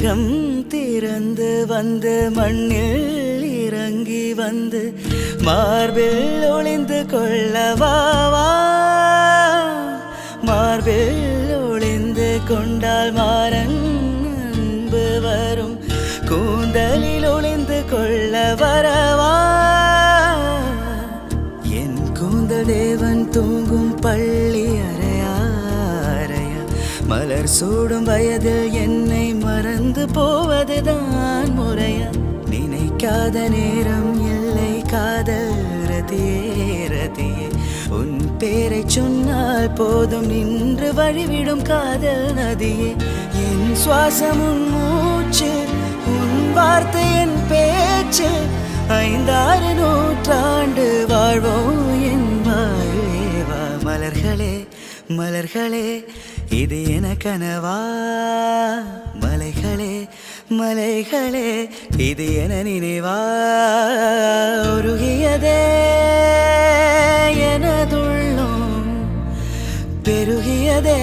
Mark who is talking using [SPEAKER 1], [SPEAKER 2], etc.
[SPEAKER 1] மேகம் திறந்து வந்து மண்ணில் இறங்கி வந்து மார்பில் ஒளிந்து கொள்ளவாவா மார்பில் ஒளிந்து கொண்டால் மாறன் அன்பு வரும் கூந்தலில் ஒளிந்து கொள்ள வரவா என் கூந்தல் தேவன் தூங்கும் பள்ளி அறையா மலர் சூடும் வயதில் என்னை மறந்து போவதுதான் முறையா நினைக்காத நேரம் இல்லை காதல் ரதியே உன் பேரை சொன்னால் போதும் நின்று வழிவிடும் காதல் நதியே என் சுவாசம் உன் மூச்சு உன் வார்த்தை என் பேச்சு 5-6 நூற்றாண்டு வாழ்வோம் என் வாழ்வேவா மலர்களே மலர்களே இது என கனவா மலைகளே மலைகளே இது என நினைவா உருகியதே எனதுள்ளம் பெருகியதே